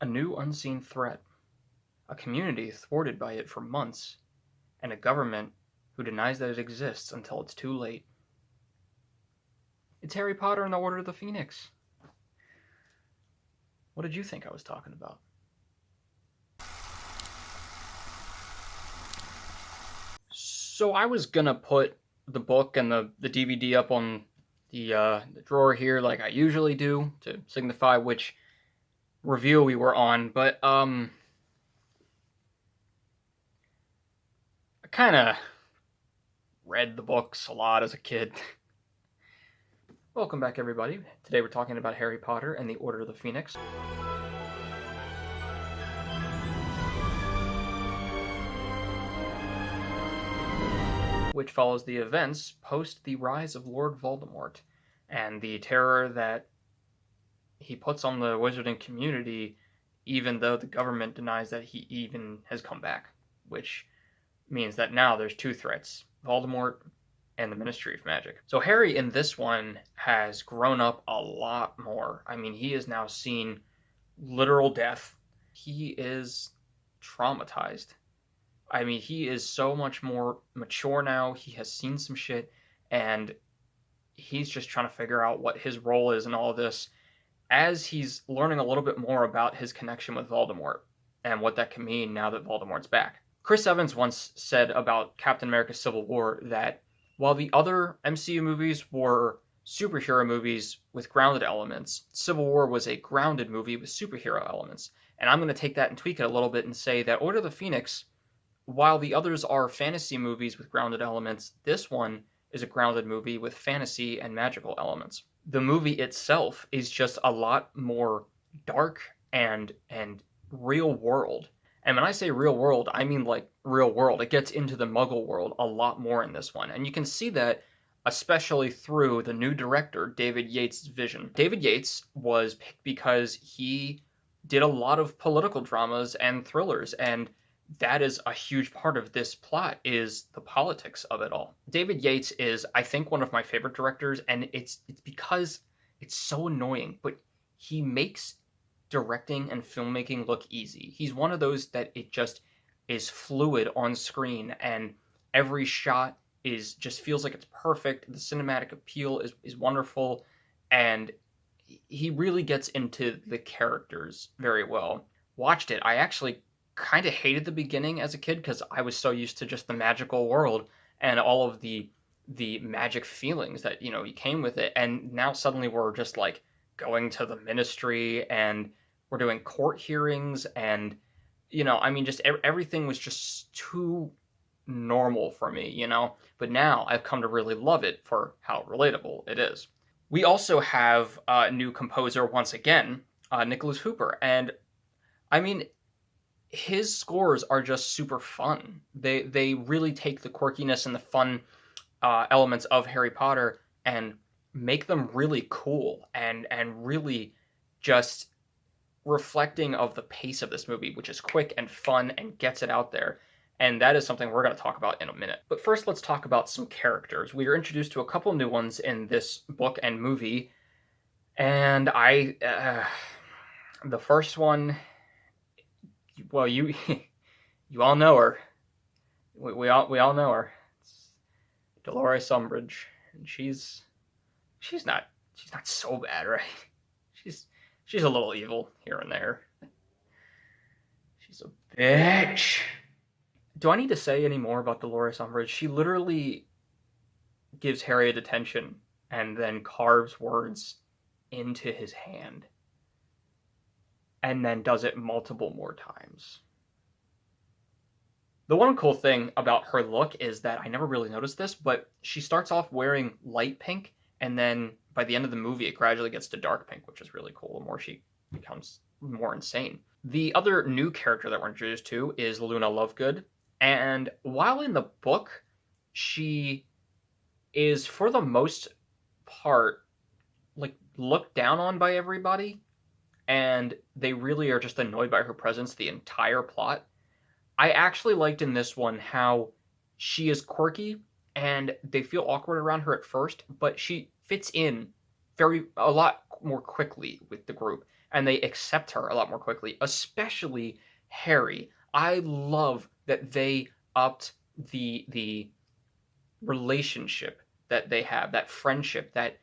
A new unseen threat, a community thwarted by it for months, and a government who denies that it exists until it's too late. It's Harry Potter and the Order of the Phoenix. What did you think I was talking about? So I was gonna put the book and the DVD up on the drawer here like I usually do to signify which review we were on, but I kind of read the books a lot as a kid. Welcome back, everybody. Today we're talking about Harry Potter and the Order of the Phoenix. Which follows the events post the rise of Lord Voldemort and the terror that he puts on the wizarding community, even though the government denies that he even has come back, which means that now there's two threats: Voldemort and the Ministry of Magic. So Harry in this one has grown up a lot more. I mean, he has now seen literal death. He is traumatized. I mean, he is so much more mature now. He has seen some shit, and he's just trying to figure out what his role is in all of this as he's learning a little bit more about his connection with Voldemort and what that can mean now that Voldemort's back. Chris Evans once said about Captain America Civil War that while the other MCU movies were superhero movies with grounded elements, Civil War was a grounded movie with superhero elements. And I'm going to take that and tweak it a little bit and say that Order of the Phoenix, while the others are fantasy movies with grounded elements, this one is a grounded movie with fantasy and magical elements. The movie itself is just a lot more dark and real world. And when I say real world, I mean like real world. It gets into the Muggle world a lot more in this one. And you can see that especially through the new director, David Yates' vision. David Yates was picked because he did a lot of political dramas and thrillers, and that is a huge part of this plot, is the politics of it all. David Yates is, I think, one of my favorite directors, and it's because it's so annoying, but he makes directing and filmmaking look easy. He's one of those that it just is fluid on screen, and every shot is just feels like it's perfect. The cinematic appeal is wonderful, and he really gets into the characters very well. Watched it. I actually kind of hated the beginning as a kid because I was so used to just the magical world and all of the magic feelings that came with it, and now suddenly we're just like going to the ministry and we're doing court hearings, and I mean, just everything was just too normal for me. But now I've come to really love it for how relatable it is. We also have a new composer once again, Nicholas Hooper, and I mean, his scores are just super fun. They really take the quirkiness and the fun elements of Harry Potter and make them really cool and really just reflecting of the pace of this movie, which is quick and fun and gets it out there. And that is something we're going to talk about in a minute. But first, let's talk about some characters. We are introduced to a couple new ones in this book and movie, and the first one, well, you you all know her. We all know her. It's Dolores Umbridge, and she's not so bad, right? She's a little evil here and there. She's a bitch. Do I need to say any more about Dolores Umbridge? She literally gives Harry a detention and then carves words into his hand, and then does it multiple more times. The one cool thing about her look is that I never really noticed this, but she starts off wearing light pink, and then by the end of the movie, it gradually gets to dark pink, which is really cool. The more she becomes more insane. The other new character that we're introduced to is Luna Lovegood, and while in the book, she is, for the most part, like, looked down on by everybody, and they really are just annoyed by her presence the entire plot. I actually liked in this one how she is quirky and they feel awkward around her at first, but she fits in a lot more quickly with the group. and they accept her a lot more quickly, especially Harry. I love that they upped the relationship that they have, that friendship, that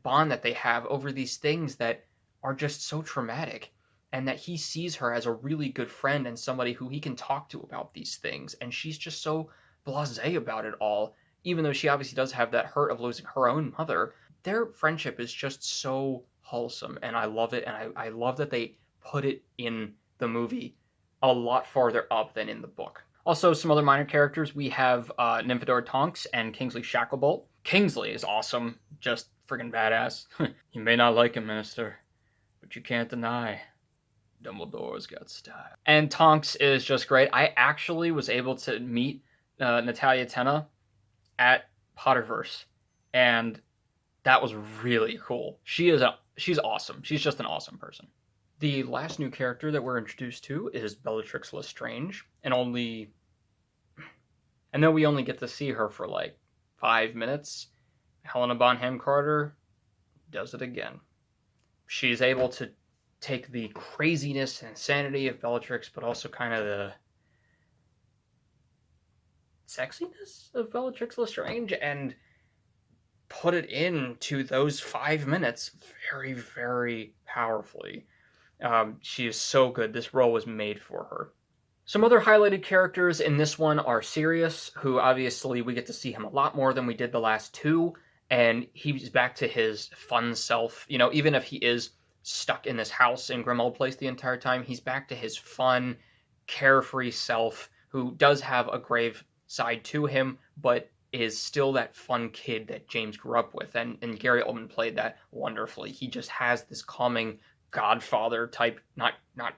bond that they have over these things that are just so traumatic, and that he sees her as a really good friend and somebody who he can talk to about these things, and she's just so blasé about it all, even though she obviously does have that hurt of losing her own mother. Their friendship is just so wholesome, and I love it, and I love that they put it in the movie a lot farther up than in the book. Also, some other minor characters. We have Nymphadora Tonks and Kingsley Shacklebolt. Kingsley is awesome, just friggin' badass. You may not like him, Minister, but you can't deny Dumbledore's got style. And Tonks is just great. I actually was able to meet Natalia Tena at Potterverse, and that was really cool. she's awesome. She's just an awesome person. The last new character that we're introduced to is Bellatrix Lestrange, and I know we only get to see her for like 5 minutes. Helena Bonham Carter does it again. She's able to take the craziness and insanity of Bellatrix, but also kind of the sexiness of Bellatrix Lestrange, and put it into those 5 minutes very, very powerfully. She is so good. This role was made for her. Some other highlighted characters in this one are Sirius, who obviously we get to see him a lot more than we did the last two, and he's back to his fun self. You know, even if he is stuck in this house in Grimmauld Place the entire time, he's back to his fun, carefree self, who does have a grave side to him, but is still that fun kid that James grew up with, and Gary Oldman played that wonderfully. He just has this calming Godfather type, not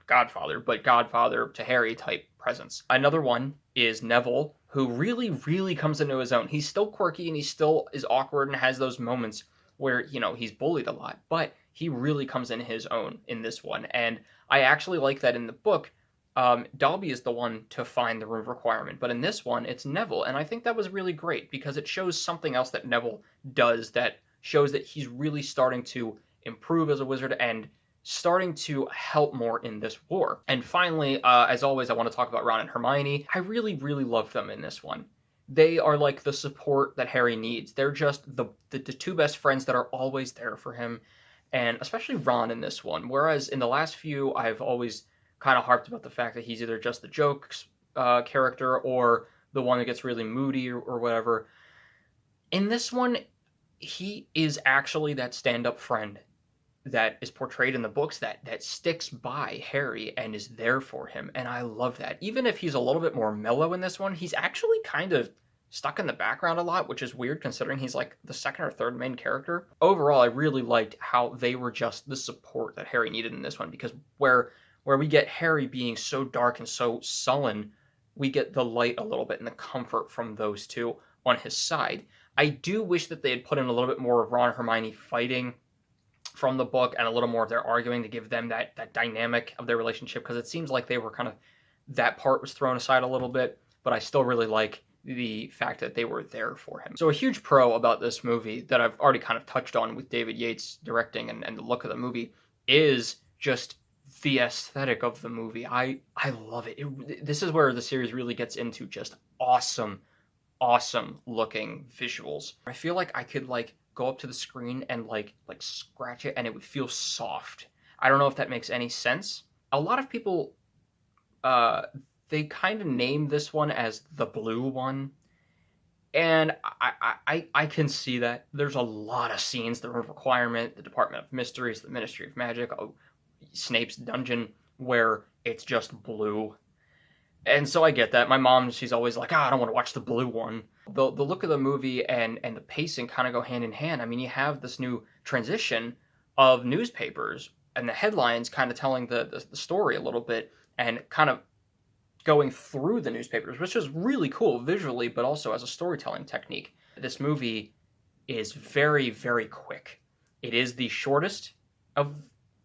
Godfather, but Godfather to Harry type presence. Another one is Neville, who really, really comes into his own. He's still quirky and he still is awkward and has those moments where, you know, he's bullied a lot, but he really comes in his own in this one. And I actually like that in the book. Dobby is the one to find the room of requirement, but in this one, it's Neville. And I think that was really great because it shows something else that Neville does that shows that he's really starting to improve as a wizard and starting to help more in this war. And finally, as always, I want to talk about Ron and Hermione. I really, really love them in this one. They are like the support that Harry needs. They're just the two best friends that are always there for him, and especially Ron in this one. Whereas in the last few, I've always kind of harped about the fact that he's either just the jokes character or the one that gets really moody or whatever. In this one, he is actually that stand-up friend that is portrayed in the books that sticks by Harry and is there for him, and I love that. Even if he's a little bit more mellow in this one, he's actually kind of stuck in the background a lot, which is weird considering he's like the second or third main character. Overall, I really liked how they were just the support that Harry needed in this one, because where we get Harry being so dark and so sullen, we get the light a little bit and the comfort from those two on his side. I do wish that they had put in a little bit more of Ron and Hermione fighting from the book and a little more of their arguing to give them that dynamic of their relationship, because it seems like they were kind of, that part was thrown aside a little bit, but I still really like the fact that they were there for him. So a huge pro about this movie that I've already kind of touched on with David Yates directing and the look of the movie is just the aesthetic of the movie. I love it. This is where the series really gets into just awesome looking visuals. I feel like I could like go up to the screen and like scratch it and it would feel soft. I don't know if that makes any sense. A lot of people they kind of name this one as the blue one, and I can see that. There's a lot of scenes, the Room of Requirement, the Department of Mysteries, the Ministry of Magic, Snape's dungeon, where it's just blue. And so I get that. My mom, she's always like, I don't want to watch the blue one. The look of the movie and the pacing kind of go hand in hand. I mean, you have this new transition of newspapers and the headlines kind of telling the story a little bit and kind of going through the newspapers, which is really cool visually, but also as a storytelling technique. This movie is very, very quick. It is the shortest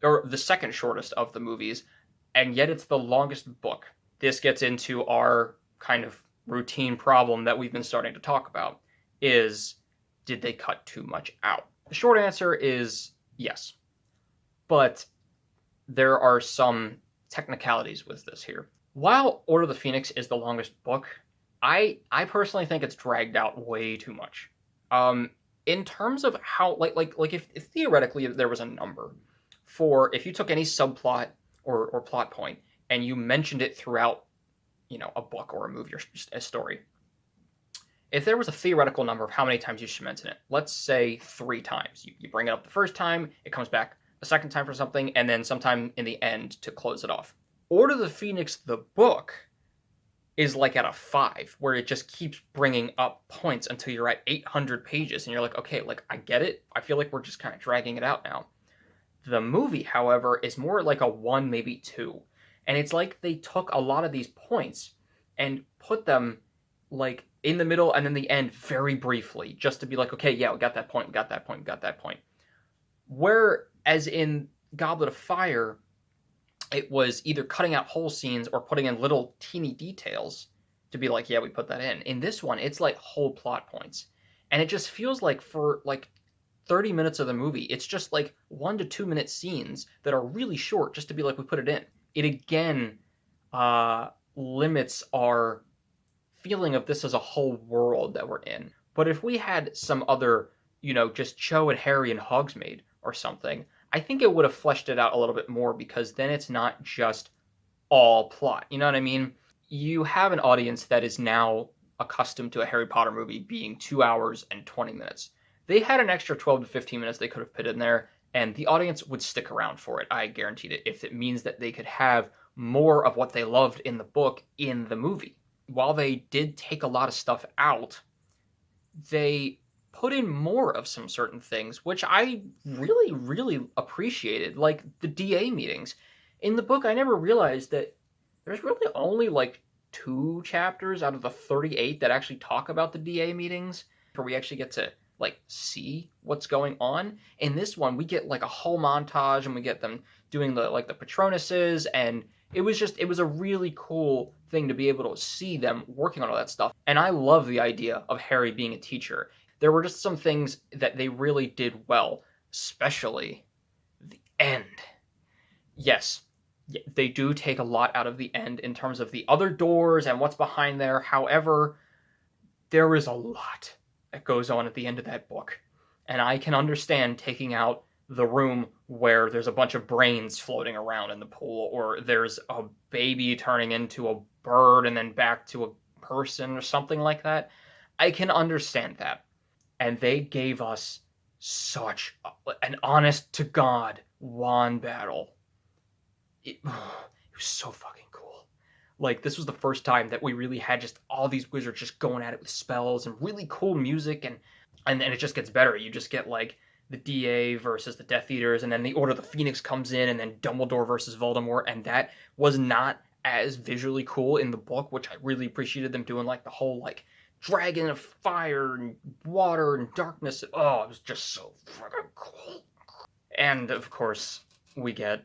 or the second shortest of the movies, and yet it's the longest book. This gets into our kind of routine problem that we've been starting to talk about, is did they cut too much out? The short answer is yes. But there are some technicalities with this here. While Order of the Phoenix is the longest book, I personally think it's dragged out way too much. In terms of how like if theoretically there was a number for if you took any subplot or plot point and you mentioned it throughout, a book or a movie or just a story, if there was a theoretical number of how many times you should mention it, let's say 3 times. You bring it up the first time, it comes back a second time for something, and then sometime in the end to close it off. Order of the Phoenix, the book, is like at a 5, where it just keeps bringing up points until you're at 800 pages, and you're like, okay, like, I get it. I feel like we're just kind of dragging it out now. The movie, however, is more like a 1, maybe 2. And it's like they took a lot of these points and put them like in the middle and then the end very briefly, just to be like, okay, yeah, we got that point, we got that point, we got that point. Whereas in Goblet of Fire, it was either cutting out whole scenes or putting in little teeny details to be like, yeah, we put that in. In this one, it's like whole plot points. And it just feels like for like 30 minutes of the movie, it's just like 1 to 2 minute scenes that are really short just to be like, we put it in. It again limits our feeling of this as a whole world that we're in. But if we had some other, just Cho and Harry and Hogsmeade or something, I think it would have fleshed it out a little bit more, because then it's not just all plot. You know what I mean? You have an audience that is now accustomed to a Harry Potter movie being 2 hours and 20 minutes. They had an extra 12 to 15 minutes they could have put in there, and the audience would stick around for it. I guaranteed it, if it means that they could have more of what they loved in the book in the movie. While they did take a lot of stuff out, they put in more of some certain things, which I really, really appreciated, like the DA meetings. In the book, I never realized that there's really only like 2 chapters out of the 38 that actually talk about the DA meetings, where we actually get to like see what's going on. In this one, we get like a whole montage, and we get them doing the Patronuses, and it was a really cool thing to be able to see them working on all that stuff. And I love the idea of Harry being a teacher. There were just some things that they really did well, especially the end. Yes, they do take a lot out of the end in terms of the other doors and what's behind there. However, there is a lot that goes on at the end of that book. And I can understand taking out the room where there's a bunch of brains floating around in the pool, or there's a baby turning into a bird and then back to a person or something like that. I can understand that. And they gave us such an honest to God wand battle. It was so fucking cool. Like, this was the first time that we really had just all these wizards just going at it with spells and really cool music, and then it just gets better. You just get like the DA versus the Death Eaters, and then the Order of the Phoenix comes in, and then Dumbledore versus Voldemort, and that was not as visually cool in the book, which I really appreciated them doing, like the whole like dragon of fire and water and darkness. Oh, it was just so fucking cool. And of course, we get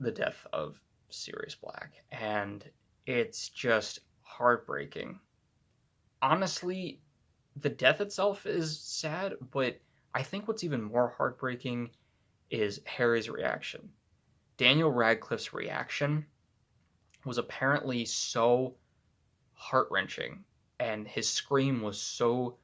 the death of Sirius Black, and it's just heartbreaking. Honestly, the death itself is sad, but I think what's even more heartbreaking is Harry's reaction. Daniel Radcliffe's reaction was apparently so heart-wrenching, and his scream was so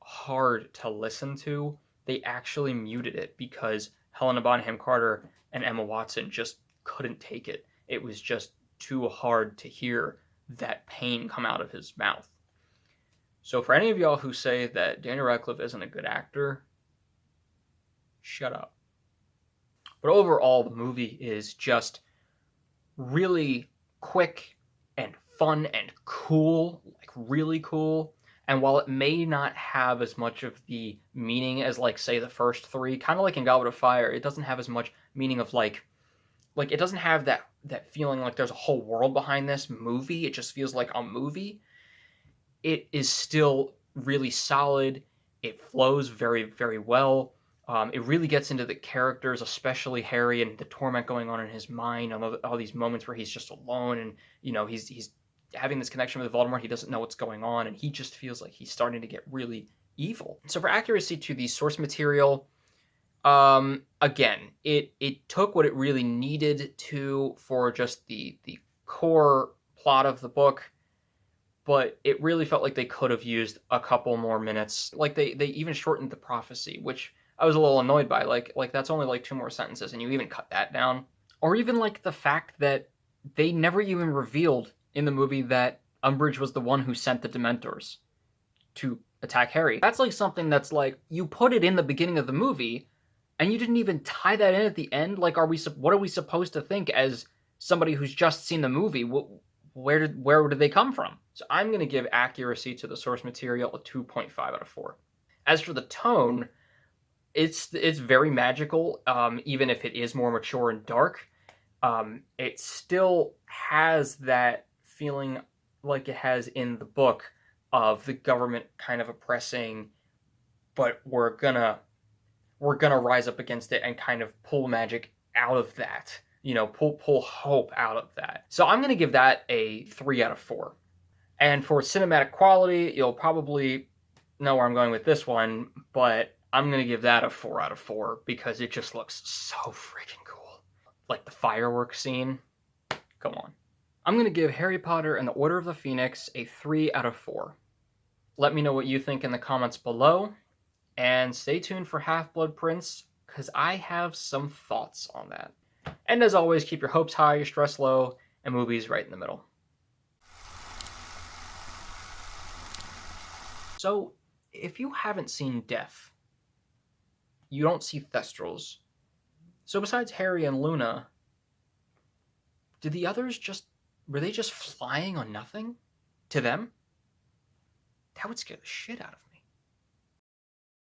hard to listen to, they actually muted it because Helena Bonham Carter and Emma Watson just couldn't take it. It was just too hard to hear that pain come out of his mouth. So for any of y'all who say that Daniel Radcliffe isn't a good actor, shut up. But overall, the movie is just really quick and fun and cool, like really cool. And while it may not have as much of the meaning as, like, say, the first 3, kind of like in Goblet of Fire, it doesn't have as much meaning of, like it doesn't have that feeling like there's a whole world behind this movie. It just feels like a movie. It is still really solid. It flows very, very well. It really gets into the characters, especially Harry, and the torment going on in his mind, and all these moments where he's just alone, and he's having this connection with Voldemort. He doesn't know what's going on, and he just feels like he's starting to get really evil. So for accuracy to the source material, again, it took what it really needed to for just the core plot of the book, but it really felt like they could have used a couple more minutes. Like they even shortened the prophecy, which I was a little annoyed by. Like that's only like 2 more sentences, and you even cut that down. Or even like the fact that they never even revealed in the movie that Umbridge was the one who sent the Dementors to attack Harry. That's like something that's like you put it in the beginning of the movie, and you didn't even tie that in at the end. Like, what are we supposed to think as somebody who's just seen the movie? Where did they come from? So I'm going to give accuracy to the source material a 2.5 out of 4. As for the tone, it's very magical, even if it is more mature and dark. It still has that feeling like it has in the book of the government kind of oppressing, but we're gonna rise up against it and kind of pull magic out of that. Pull hope out of that. So I'm gonna give that a 3 out of 4. And for cinematic quality, you'll probably know where I'm going with this one, but I'm gonna give that a 4 out of 4 because it just looks so freaking cool. Like the fireworks scene. Come on. I'm gonna give Harry Potter and the Order of the Phoenix a 3 out of 4. Let me know what you think in the comments below, and stay tuned for Half-Blood Prince, because I have some thoughts on that. And as always, keep your hopes high, your stress low, and movies right in the middle. So, if you haven't seen Death, you don't see Thestrals. So besides Harry and Luna, did the others were they just flying on nothing? To them? That would scare the shit out of me.